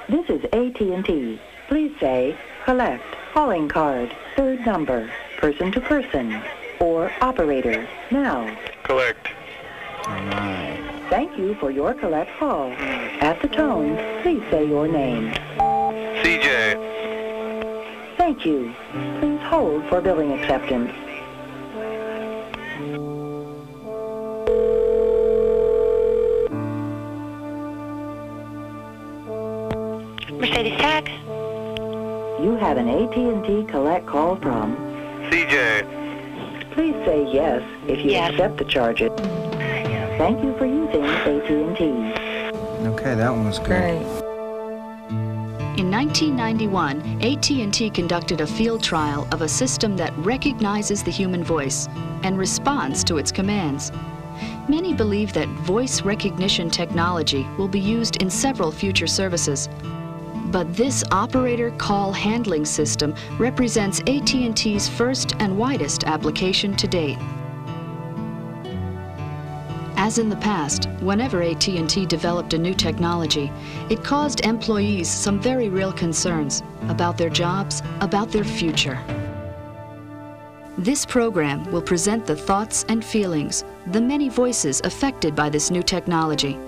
This is AT&T. Please say, collect, calling card, third number, person to person, or operator, now. Collect. All right. Thank you for your collect call. At the tone, please say your name. CJ. Thank you. Please hold for billing acceptance. Mercedes Tag. You have an AT&T collect call from CJ. Please say yes if you Yes. accept the charges. Thank you for using AT&T. Okay, that one was good. In 1991, AT&T conducted a field trial of a system that recognizes the human voice and responds to its commands. Many believe that voice recognition technology will be used in several future services. But this operator call handling system represents AT&T's first and widest application to date. As in the past, whenever AT&T developed a new technology, it caused employees some very real concerns about their jobs, about their future. This program will present the thoughts and feelings, the many voices affected by this new technology.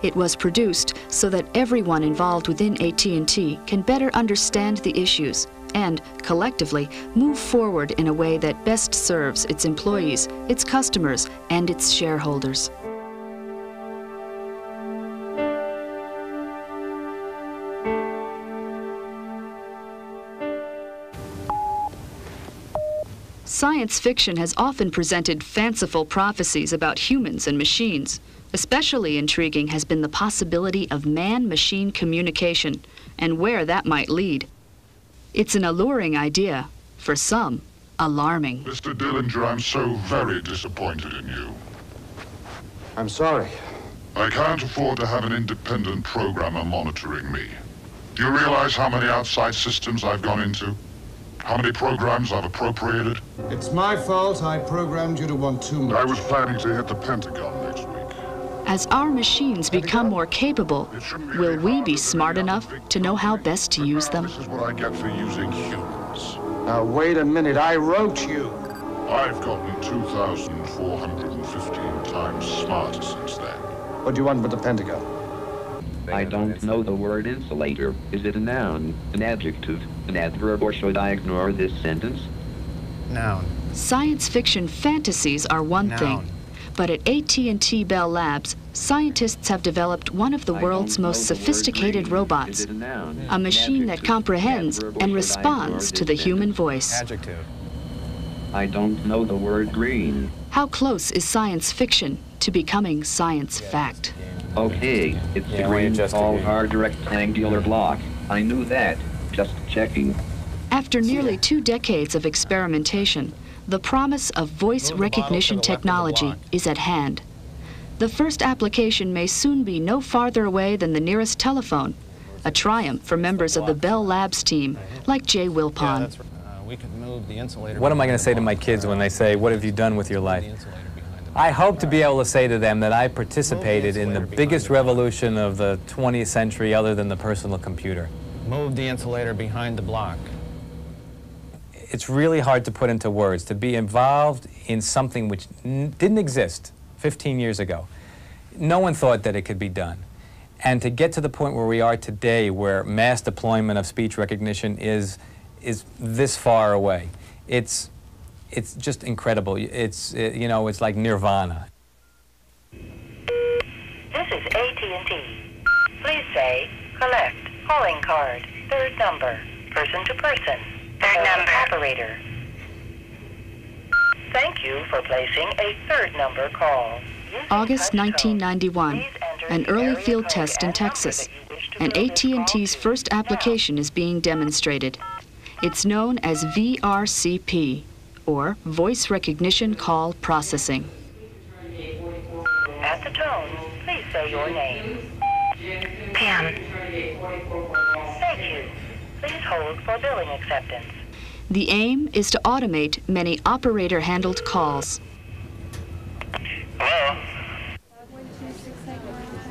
It was produced so that everyone involved within AT&T can better understand the issues and, collectively, move forward in a way that best serves its employees, its customers, and its shareholders. Science fiction has often presented fanciful prophecies about humans and machines. Especially intriguing has been the possibility of man-machine communication and where that might lead. It's an alluring idea, for some, alarming. Mr. Dillinger, I'm so very disappointed in you. I'm sorry. I can't afford to have an independent programmer monitoring me. Do you realize how many outside systems I've gone into? How many programs I've appropriated? It's my fault I programmed you to want too much. I was planning to hit the Pentagon next week. As our machines become more capable, will we be smart enough to know how best to use them? This is what I get for using humans. Now, wait a minute. I wrote you. I've gotten 2,415 times smarter since then. What do you want with the Pentagon? I don't know the word insulator. Is it a noun, an adjective, an adverb, or should I ignore this sentence? Noun. Science fiction fantasies are one thing, but at AT&T Bell Labs, scientists have developed one of the world's most sophisticated robots, a machine that comprehends and responds to the human voice. Adjective. I don't know the word green. How close is science fiction to becoming science fact? Okay, it's the green tall hard rectangular block. I knew that. Just checking. After nearly 2 decades of experimentation, the promise of voice recognition technology is at hand. The first application may soon be no farther away than the nearest telephone, a triumph for members of the Bell Labs team, like Jay Wilpon. What am I going to say to my kids when they say, "What have you done with your life?" I hope to be able to say to them that I participated in the biggest revolution of the 20th century other than the personal computer. Move the insulator behind the block. It's really hard to put into words, to be involved in something which didn't exist 15 years ago. No one thought that it could be done. And to get to the point where we are today, where mass deployment of speech recognition is this far away, it's just incredible. It's like nirvana. This is AT&T. Please say, collect, calling card, third number, person to person, Third number. operator. Thank you for placing a third number call. Using August touch tone, 1991, please enter an the early area field code test in and Texas, number that you wish to and route this call AT&T's to. first application is being demonstrated. It's known as VRCP, or Voice Recognition Call Processing. At the tone, please say your name. Pam. Thank you. Please hold for billing acceptance. The aim is to automate many operator-handled calls. Hello?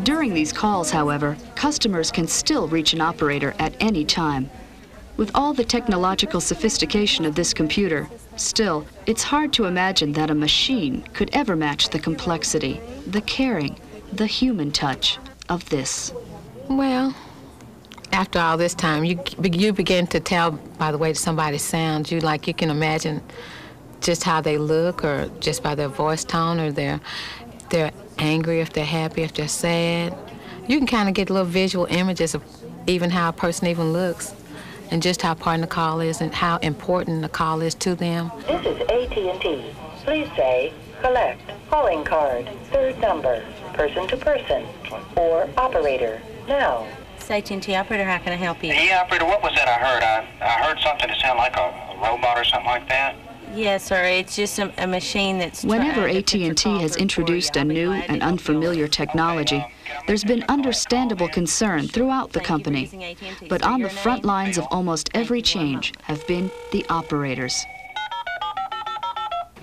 During these calls, however, customers can still reach an operator at any time. With all the technological sophistication of this computer, still, it's hard to imagine that a machine could ever match the complexity, the caring, the human touch of this. Well, after all this time, you begin to tell by the way somebody sounds. You can imagine just how they look, or just by their voice tone, or they're angry, if they're happy, if they're sad. You can kind of get little visual images of even how a person even looks, and just how important the call is, and how important the call is to them. This is AT&T. Please say, collect, calling card, third number, person to person, or operator, now. It's AT&T operator, how can I help you? Yeah, operator, what was that I heard? I heard something that sounded like a robot or something like that. Yes, sir. It's just a machine that's... Whenever AT&T has introduced a new and unfamiliar technology, there's been understandable concern throughout the company. But on the front lines of almost every change have been the operators.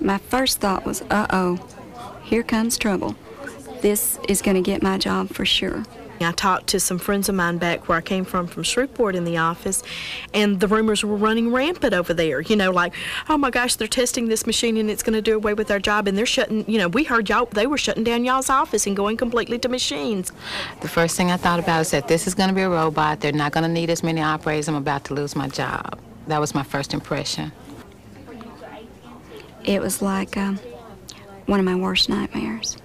My first thought was, uh-oh, here comes trouble. This is going to get my job for sure. I talked to some friends of mine back where I came from Shreveport in the office, and the rumors were running rampant over there. You know, like, oh my gosh, they're testing this machine and it's going to do away with our job, and they're shutting, you know, we heard y'all, they were shutting down y'all's office and going completely to machines. The first thing I thought about is that this is going to be a robot. They're not going to need as many operators. I'm about to lose my job. That was my first impression. It was like one of my worst nightmares.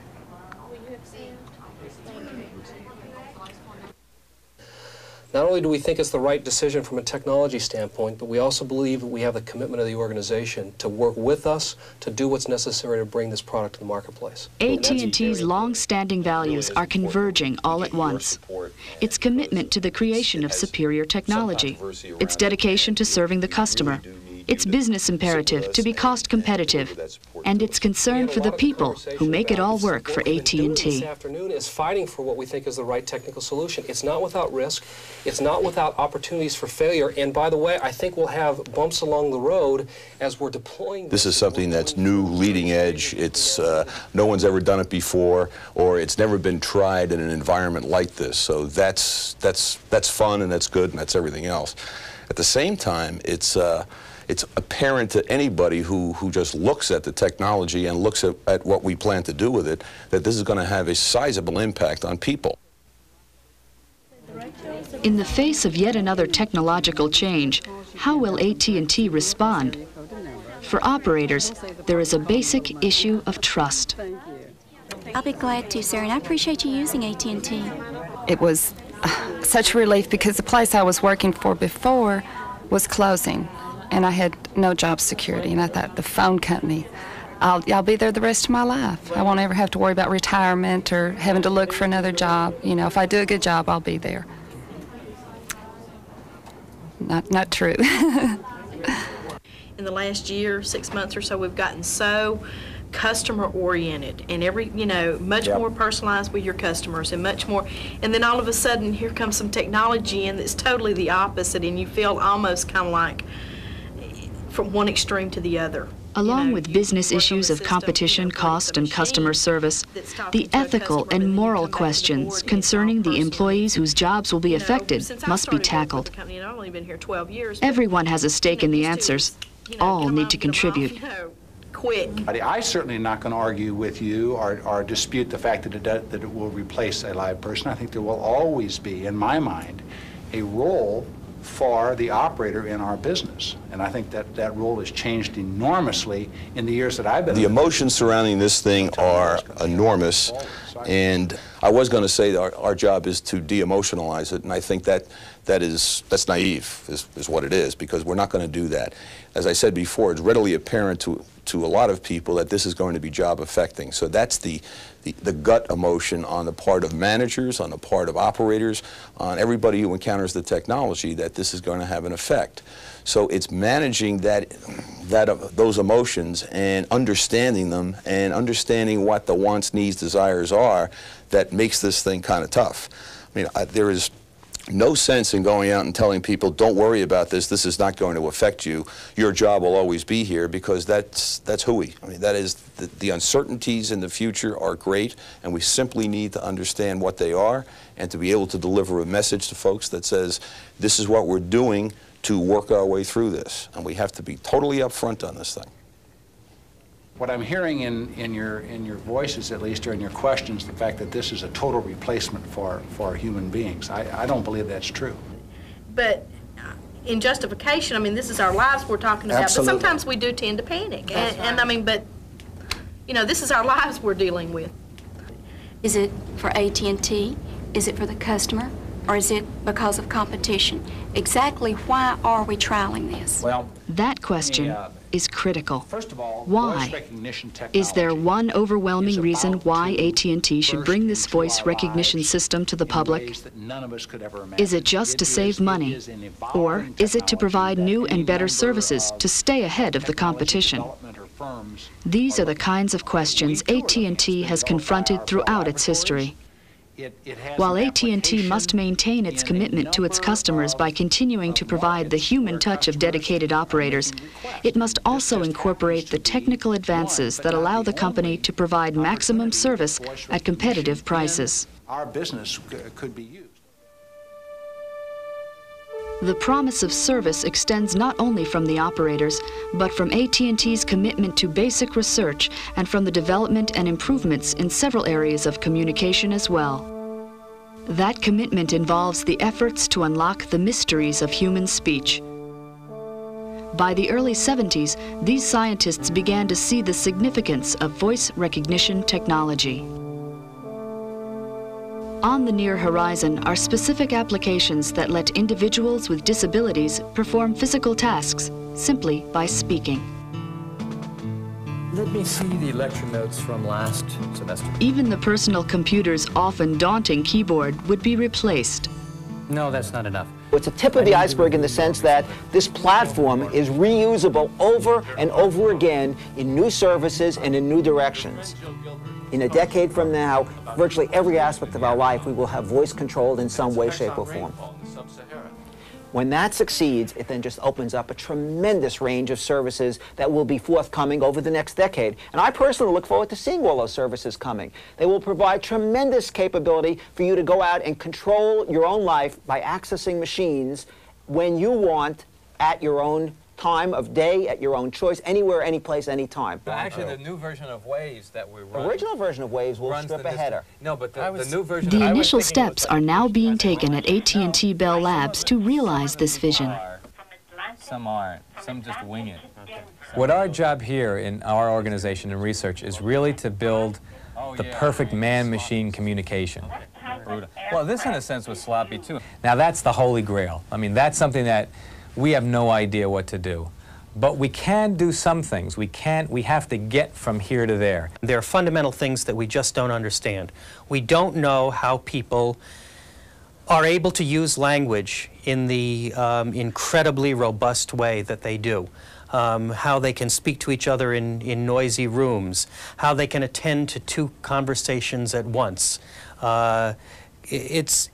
Not only do we think it's the right decision from a technology standpoint, but we also believe that we have the commitment of the organization to work with us to do what's necessary to bring this product to the marketplace. AT&T's long-standing values are converging all at once. Its commitment to the creation of superior technology, its dedication to serving the customer, its business imperative to be cost competitive, and its concern for the people who make it all work for AT&T. This afternoon is fighting for what we think is the right technical solution. It's not without risk. It's not without opportunities for failure. And by the way, I think we'll have bumps along the road as we're deploying. This is something that's new, leading edge. It's no one's ever done it before, or it's never been tried in an environment like this. So that's fun, and that's good, and that's everything else. At the same time, it's apparent to anybody who just looks at the technology and looks at what we plan to do with it, that this is going to have a sizable impact on people. In the face of yet another technological change, how will AT&T respond? For operators, there is a basic issue of trust. I'll be glad to, sir, and I appreciate you using AT&T. It was such a relief because the place I was working for before was closing, and I had no job security, and I thought, the phone company, I'll be there the rest of my life. I won't ever have to worry about retirement or having to look for another job. You know, if I do a good job, I'll be there. Not true. In the last year, 6 months or so, we've gotten so customer-oriented and much more personalized with your customers and much more. And then all of a sudden, here comes some technology in that's totally the opposite, and you feel almost kind of like from one extreme to the other. Along with business issues of competition, cost, and customer service, the ethical and moral questions concerning the employees whose jobs will be affected must be tackled. Everyone has a stake in the answers. All need to contribute. I certainly am not going to argue with you or dispute the fact that it will replace a live person. I think there will always be, in my mind, a role for the operator in our business. And I think that role has changed enormously in the years that I've been. The emotions surrounding this thing are enormous, and I was going to say that our job is to de-emotionalize it, and I think that's naive, is what it is, because we're not going to do that. As I said before, it's readily apparent to a lot of people that this is going to be job affecting. So that's the gut emotion on the part of managers, on the part of operators, on everybody who encounters the technology, that this is going to have an effect. So it's managing those emotions and understanding them and understanding what the wants, needs, desires are that makes this thing kind of tough. I mean, there is no sense in going out and telling people, don't worry about this, this is not going to affect you, your job will always be here, because that's hooey. I mean, that is, the uncertainties in the future are great, and we simply need to understand what they are and to be able to deliver a message to folks that says, this is what we're doing to work our way through this. And we have to be totally upfront on this thing. What I'm hearing in your voices, at least, or in your questions, the fact that this is a total replacement for human beings. I don't believe that's true. But in justification, I mean, this is our lives we're talking about. Absolutely. But sometimes we do tend to panic. And I mean, but, you know, this is our lives we're dealing with. Is it for AT&T? Is it for the customer? Or is it because of competition? Exactly why are we trialing this? Well, that question is critical. First of all, why? voice recognition technology Is there one overwhelming reason why AT&T should bring this voice recognition system to the public? none of us could ever imagine. Is it just to save money? Or is it to provide new and better services to stay ahead of the competition? These are the kinds of questions AT&T has confronted throughout its history. While AT&T must maintain its commitment to its customers by continuing to provide the human touch of dedicated operators, it must also incorporate the technical advances that allow the company to provide maximum service at competitive prices. Our business could be used. The promise of service extends not only from the operators, but from AT&T's commitment to basic research and from the development and improvements in several areas of communication as well. That commitment involves the efforts to unlock the mysteries of human speech. By the early 70s, these scientists began to see the significance of voice recognition technology. On the near horizon are specific applications that let individuals with disabilities perform physical tasks simply by speaking. Let me see the lecture notes from last semester. Even the personal computer's often daunting keyboard would be replaced. No, that's not enough. It's a tip of the iceberg in the sense that this platform is reusable over and over again in new services and in new directions. In a decade from now, virtually every aspect of our life we will have voice controlled in some way, shape, or form. When that succeeds, it then just opens up a tremendous range of services that will be forthcoming over the next decade. And I personally look forward to seeing all those services coming. They will provide tremendous capability for you to go out and control your own life by accessing machines when you want, at your own time of day, at your own choice, anywhere, any place, any time. Actually, the new version of Waves that we run... The original version of Waves will strip a header. No, but the new version... The initial steps are now being taken at AT&T Bell Labs to realize this vision. Some aren't. Some just wing it. What our job here in our organization and research is really to build the perfect man-machine communication. Well, this in a sense was sloppy too. Now that's the holy grail. I mean, that's something that we have no idea what to do. But we can do some things. We have to get from here to there. There are fundamental things that we just don't understand. We don't know how people are able to use language in the incredibly robust way that they do. How they can speak to each other in noisy rooms, how they can attend to two conversations at once. It's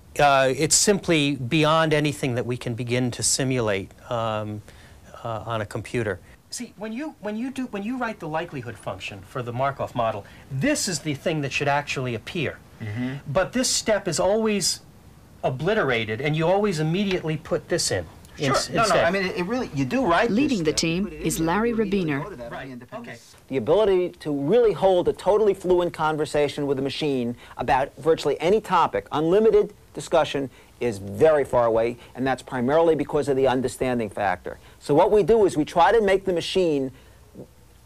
simply beyond anything that we can begin to simulate on a computer. See, when you write the likelihood function for the Markov model, this is the thing that should actually appear. Mm-hmm. But this step is always obliterated, and you always immediately put this in. Sure. No, I mean, it really, you do write Leading the team is Larry Rabiner. Right. Okay. The ability to really hold a totally fluent conversation with a machine about virtually any topic, unlimited discussion, is very far away, and that's primarily because of the understanding factor. So what we do is we try to make the machine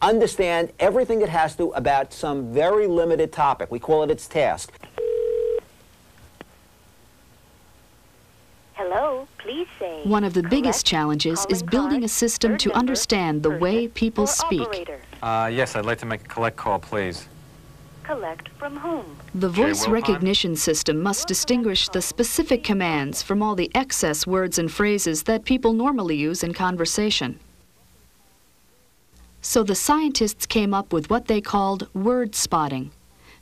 understand everything it has to about some very limited topic. We call it its task. Hello, please say. One of the biggest challenges is building a system to understand the way people speak. Yes, I'd like to make a collect call, please. Collect from whom? The voice recognition system must distinguish the specific commands from all the excess words and phrases that people normally use in conversation. So the scientists came up with what they called word spotting.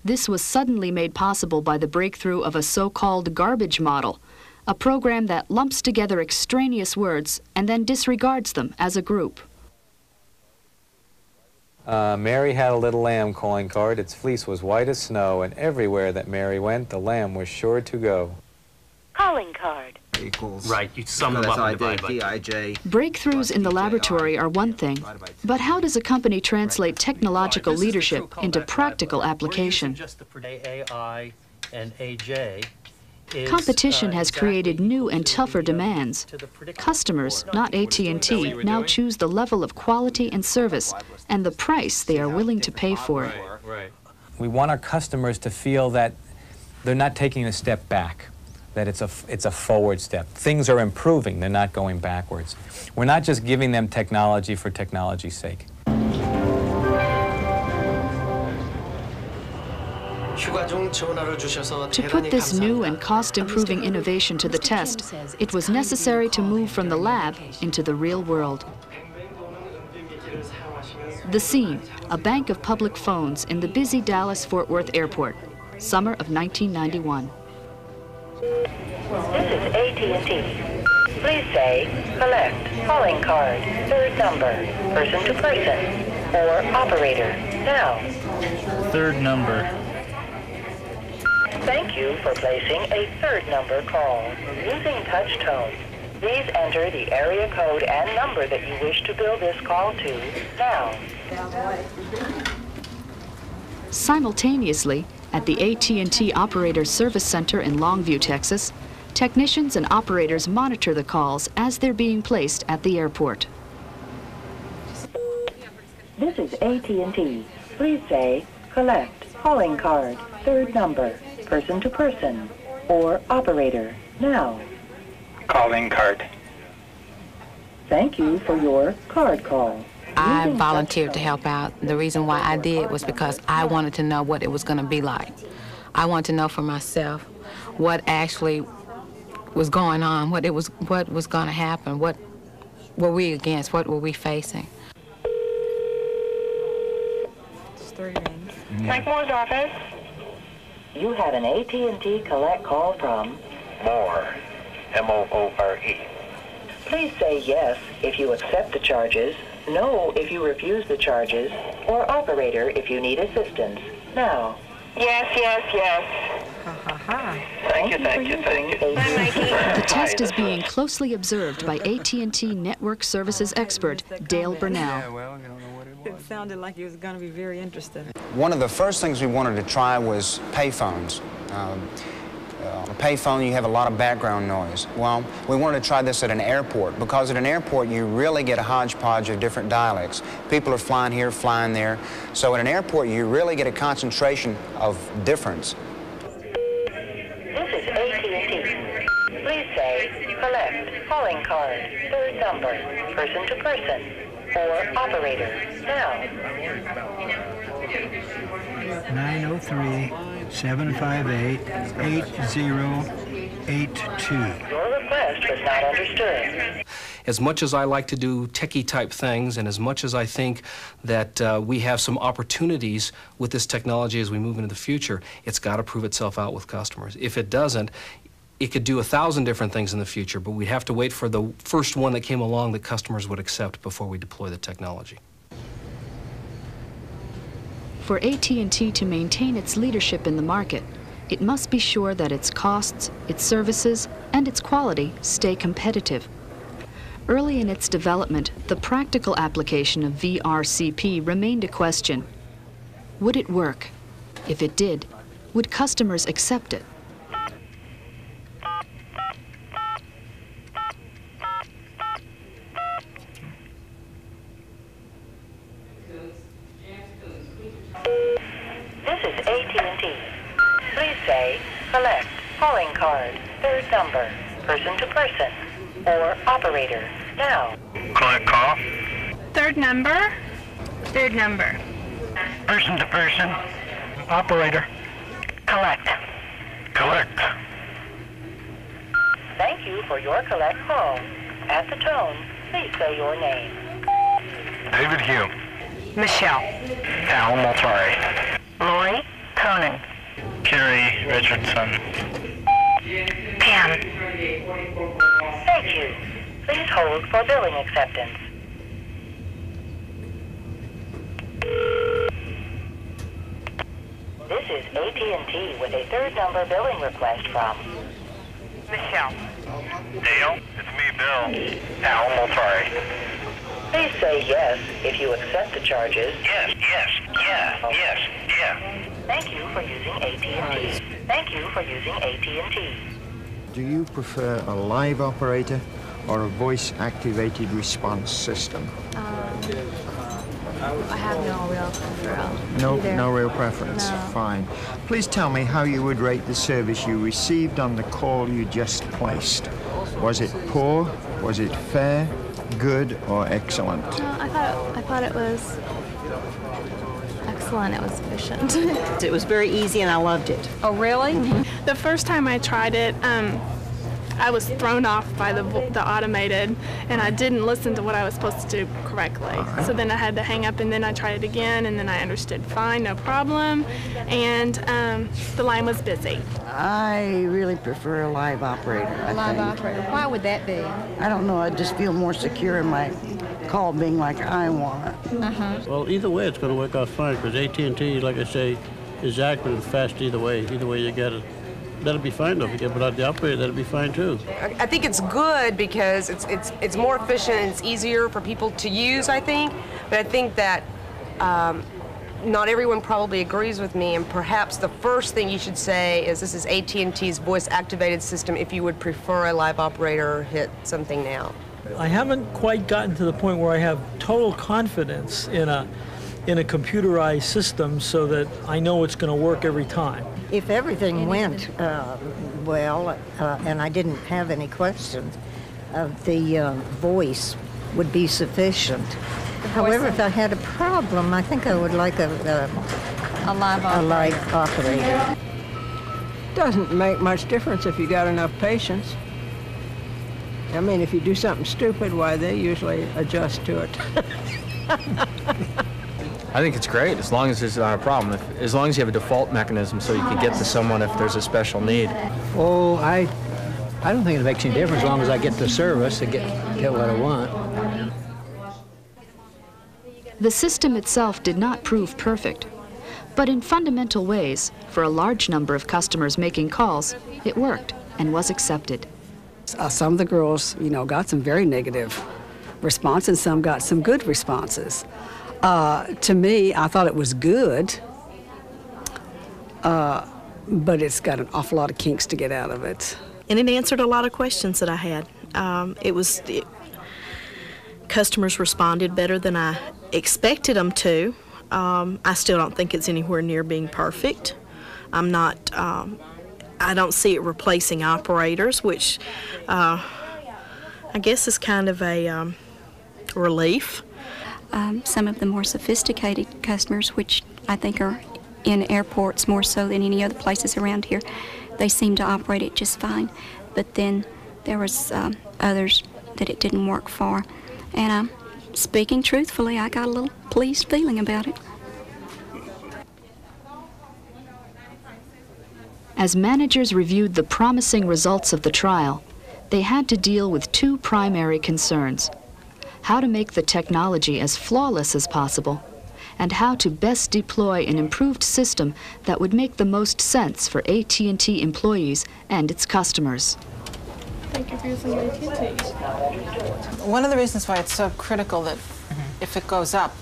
This was suddenly made possible by the breakthrough of a so-called garbage model, a program that lumps together extraneous words and then disregards them as a group. Mary had a little lamb calling card. Its fleece was white as snow, and everywhere that Mary went, the lamb was sure to go. Calling card. Equals. Right, you sum them up and divide by. Breakthroughs in the laboratory are one thing, but how does a company translate technological leadership into practical application? Just the AI and AJ. Competition has created new and tougher demands. Customers, not AT&T, now choose the level of quality and service and the price they are willing to pay for it. We want our customers to feel that they're not taking a step back, that it's a forward step. Things are improving, they're not going backwards. We're not just giving them technology for technology's sake. To put this new and cost-improving innovation to the test, it was necessary to move from the lab into the real world. The scene, a bank of public phones in the busy Dallas-Fort Worth airport, summer of 1991. This is AT&T. Please say, collect, calling card, third number, person to person, or operator, now. Third number. Thank you for placing a third number call. Using touch tone, please enter the area code and number that you wish to bill this call to now. Simultaneously, at the AT&T Operator Service Center in Longview, Texas, technicians and operators monitor the calls as they're being placed at the airport. This is AT&T. Please say, collect, calling card, third number, person to person, or operator, now. Calling card. Thank you for your card call. I volunteered to help out. The reason why I did was because I wanted to know what it was going to be like. I wanted to know for myself what actually was going on, what was going to happen, what were we against, what were we facing. Frank Moore's office. You have an AT&T collect call from Moore, M-O-O-R-E. Please say yes if you accept the charges, no if you refuse the charges, or operator if you need assistance. Now. Yes, yes, yes. Thank you, thank you, thank you. Bye, Mikey. The test is being closely observed by AT&T Network Services expert Dale Burnell. It sounded like it was going to be very interesting. One of the first things we wanted to try was payphones. On a payphone, you have a lot of background noise. Well, we wanted to try this at an airport, because at an airport, you really get a hodgepodge of different dialects. People are flying here, flying there. So at an airport, you really get a concentration of difference. This is AT&T. Please say, collect, calling card, third number, person to person, or operator, now. 903-758-8082. Your request was not understood. As much as I like to do techie type things, and as much as I think that we have some opportunities with this technology as we move into the future, it's got to prove itself out with customers. If it doesn't, it could do 1,000 different things in the future, but we'd have to wait for the first one that came along that customers would accept before we deploy the technology. For AT&T to maintain its leadership in the market, it must be sure that its costs, its services, and its quality stay competitive. Early in its development, the practical application of VRCP remained a question. Would it work? If it did, would customers accept it? This is AT&T. Please say, collect, calling card, third number, person to person, or operator, now. Collect call. Third number. Third number. Person to person. Operator. Collect. Collect. Thank you for your collect call. At the tone, please say your name. David Hume. Michelle. Al Multari. Lori Conan. Kerry Richardson. Pam. Thank you. Please hold for billing acceptance. This is AT&T with a third number billing request from Michelle. Dale, it's me, Bill. Al, sorry. Please say yes if you accept the charges. Yes, yes. Thank you for using AT&T. Thank you for using AT&T. Do you prefer a live operator or a voice-activated response system? I have no real preference. No real preference. No. Fine. Please tell me how you would rate the service you received on the call you just placed. Was it poor? Was it fair? Good or excellent? No, I thought it was excellent. It was efficient. It was very easy and I loved it. Oh, really? Mm-hmm. The first time I tried it, I was thrown off by the automated, and I didn't listen to what I was supposed to do correctly. So then I had to hang up, and then I tried it again, and then I understood fine, no problem, and the line was busy. I really prefer a live operator. Live operator. Why would that be? I don't know. I just feel more secure in my call being like I want it. Well, either way, it's going to work out fine because AT&T, like I say, is accurate and fast either way. Either way you get it. That'll be fine though. If you get without the operator, that'll be fine too. I think it's good because it's more efficient and it's easier for people to use, I think. But I think that not everyone probably agrees with me, and perhaps the first thing you should say is this is AT&T's voice-activated system. If you would prefer a live operator, hit something now. I haven't quite gotten to the point where I have total confidence in a computerized system so that I know it's going to work every time. If everything went well and I didn't have any questions, the voice would be sufficient. However, if I had a problem, I think I would like a live operator. Doesn't make much difference if you got enough patience. I mean, if you do something stupid, why, they usually adjust to it. I think it's great as long as there's not a problem. As long as you have a default mechanism so you can get to someone if there's a special need. Oh, I don't think it makes any difference as long as I get the service and get what I want. The system itself did not prove perfect, but in fundamental ways, for a large number of customers making calls, it worked and was accepted. Some of the girls, got some very negative response and some got some good responses. To me, I thought it was good, but it's got an awful lot of kinks to get out of it. And it answered a lot of questions that I had. Customers responded better than I expected them to. I still don't think it's anywhere near being perfect. I don't see it replacing operators, which I guess is kind of a relief. Some of the more sophisticated customers, which I think are in airports more so than any other places around here, they seem to operate it just fine. But then there was others that it didn't work for. And speaking truthfully, I got a little pleased feeling about it. As managers reviewed the promising results of the trial, they had to deal with two primary concerns: how to make the technology as flawless as possible, and how to best deploy an improved system that would make the most sense for AT&T employees and its customers. Thank you for using AT&T. One of the reasons why it's so critical that if it goes up,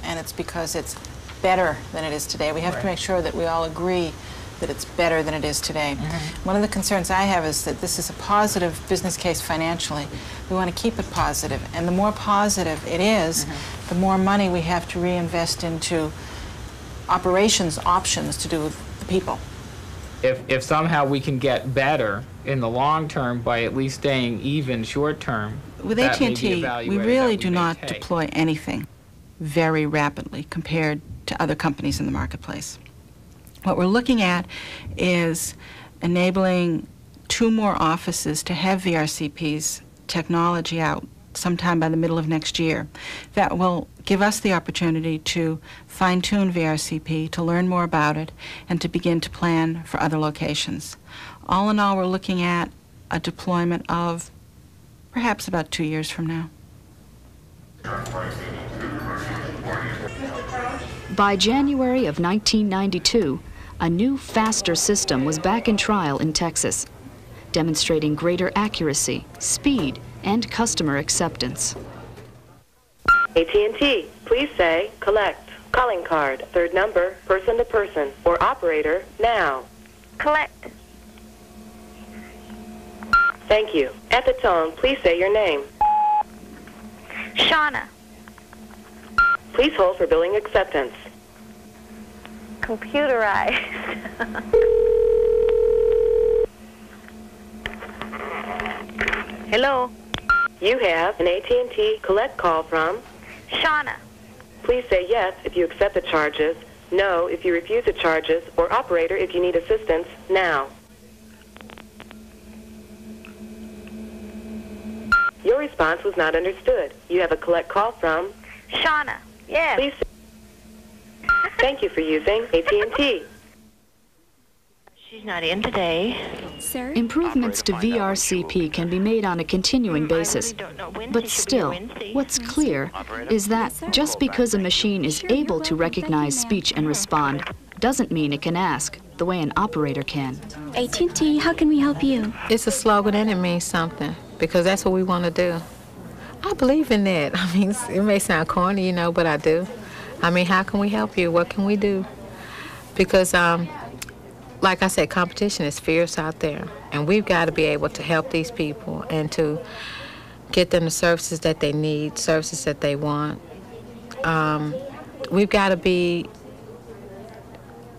and it's because it's better than it is today, we have to make sure that we all agree that it's better than it is today. One of the concerns I have is that this is a positive business case financially. We want to keep it positive, and the more positive it is, the more money we have to reinvest into operations options to do with the people. If somehow we can get better in the long term by at least staying even short term, with AT&T, we really do not deploy anything very rapidly compared to other companies in the marketplace. What we're looking at is enabling 2 more offices to have VRCP's technology out sometime by the middle of next year. That will give us the opportunity to fine-tune VRCP, to learn more about it, and to begin to plan for other locations. All in all, we're looking at a deployment of perhaps about 2 years from now. By January of 1992, a new, faster system was back in trial in Texas, demonstrating greater accuracy, speed, and customer acceptance. AT&T, please say, collect. Calling card, third number, person to person, or operator, now. Collect. Thank you. At the tone, please say your name. Shauna. Please hold for billing acceptance. Computerized. Hello. You have an AT&T collect call from Shauna. Please say yes if you accept the charges, no if you refuse the charges, or operator if you need assistance, now. Your response was not understood. You have a collect call from Shauna. Yes. Please say thank you for using AT&T. She's not in today. Sir? Improvements to VRCP can be made on a continuing basis, but still, what's clear is that just because a machine is able to recognize speech and respond doesn't mean it can ask the way an operator can. AT&T, how can we help you? It's a slogan and it means something, because that's what we want to do. I believe in that. I mean, it may sound corny, you know, but I do. I mean, how can we help you? What can we do? Because, like I said, competition is fierce out there, and we've got to be able to help these people and to get them the services that they need, services that they want. We've got to be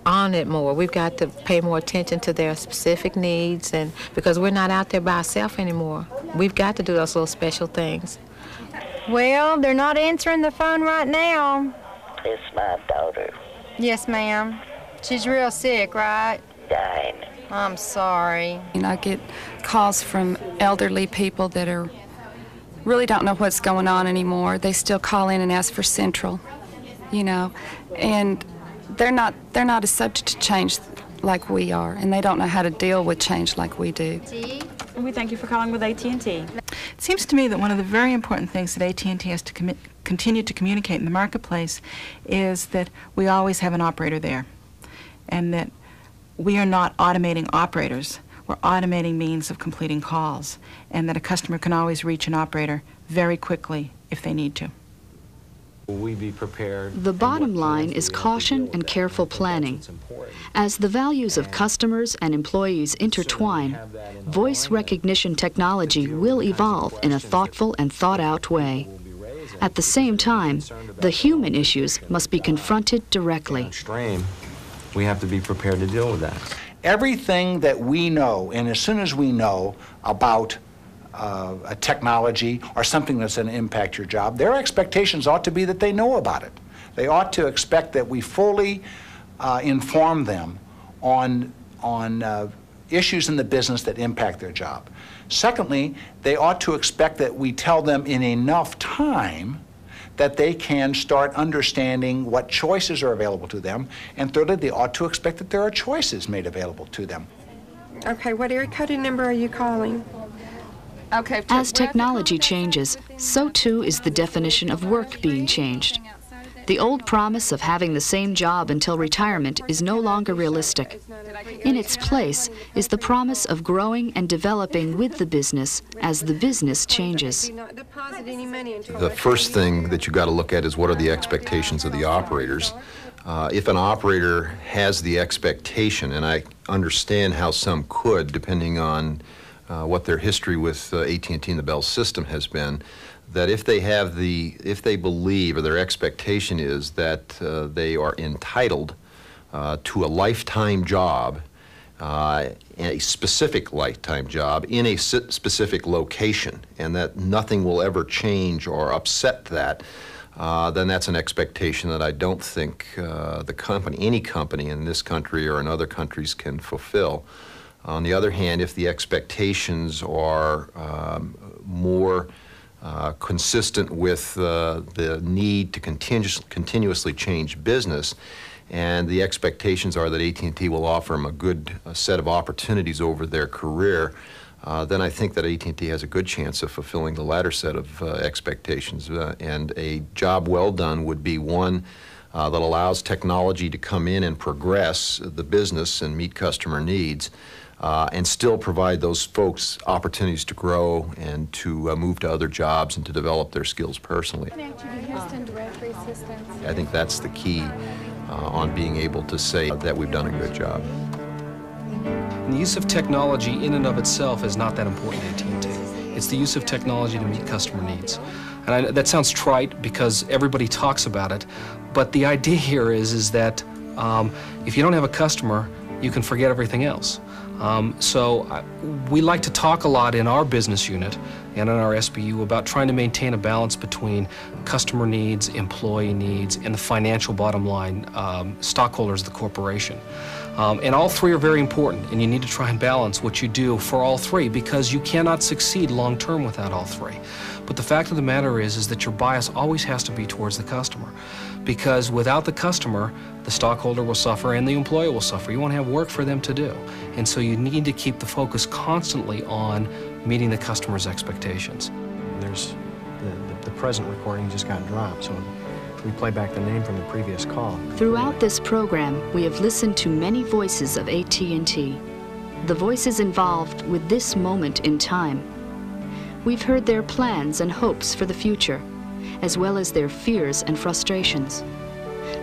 on it more. We've got to pay more attention to their specific needs, and because we're not out there by ourselves anymore, we've got to do those little special things. Well, they're not answering the phone right now. It's my daughter. Yes, ma'am. She's real sick, right? Dying. I'm sorry. And I get calls from elderly people that are really don't know what's going on anymore. They still call in and ask for Central, you know, and they're not as subject to change like we are, and they don't know how to deal with change like we do. We thank you for calling with AT&T. It seems to me that one of the very important things that AT&T has to continue to communicate in the marketplace is that we always have an operator there, and that we are not automating operators. We're automating means of completing calls, and that a customer can always reach an operator very quickly if they need to. Will we be prepared? The bottom line is caution and careful planning. As the values of customers and employees intertwine, voice recognition technology will evolve in a thoughtful and thought-out way. At the same time, the human issues must be confronted directly. We have to be prepared to deal with that. Everything that we know, and as soon as we know about a technology or something that's going to impact your job, their expectations ought to be that they know about it. They ought to expect that we fully inform them on issues in the business that impact their job. Secondly, they ought to expect that we tell them in enough time that they can start understanding what choices are available to them. And thirdly, they ought to expect that there are choices made available to them. Okay, what area code number are you calling? Okay. As technology changes, so too is the definition of work being changed. The old promise of having the same job until retirement is no longer realistic. In its place is the promise of growing and developing with the business as the business changes. The first thing that you got to look at is what are the expectations of the operators. If an operator has the expectation, and I understand how some could, depending on what their history with AT&T and the Bell system has been, that if they believe, or their expectation is that they are entitled to a lifetime job, a specific lifetime job in a specific location, and that nothing will ever change or upset that, then that's an expectation that I don't think any company in this country or in other countries can fulfill. On the other hand, if the expectations are more consistent with the need to continuously change business, and the expectations are that AT&T will offer them a good set of opportunities over their career, then I think that AT&T has a good chance of fulfilling the latter set of expectations. And a job well done would be one that allows technology to come in and progress the business and meet customer needs, and still provide those folks opportunities to grow and to move to other jobs and to develop their skills personally. I think that's the key on being able to say that we've done a good job. And the use of technology in and of itself is not that important to AT&T. It's the use of technology to meet customer needs. And that sounds trite because everybody talks about it, but the idea here is that if you don't have a customer, you can forget everything else. We like to talk a lot in our business unit and in our SBU about trying to maintain a balance between customer needs, employee needs, and the financial bottom line, stockholders of the corporation. And all three are very important, and you need to try and balance what you do for all three, because you cannot succeed long term without all three. But the fact of the matter is that your bias always has to be towards the customer, because without the customer, the stockholder will suffer and the employee will suffer. You won't have work for them to do. And so you need to keep the focus constantly on meeting the customer's expectations. There's the present recording just got dropped, so we play back the name from the previous call. Throughout this program, we have listened to many voices of AT&T, the voices involved with this moment in time. We've heard their plans and hopes for the future, as well as their fears and frustrations.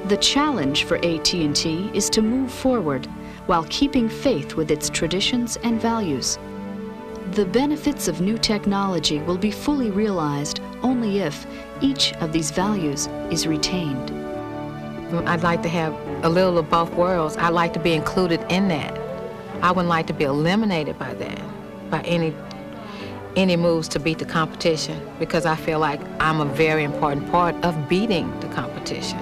The challenge for AT&T is to move forward while keeping faith with its traditions and values. The benefits of new technology will be fully realized only if each of these values is retained. I'd like to have a little of both worlds. I'd like to be included in that. I wouldn't like to be eliminated by that, by any moves to beat the competition, because I feel like I'm a very important part of beating the competition.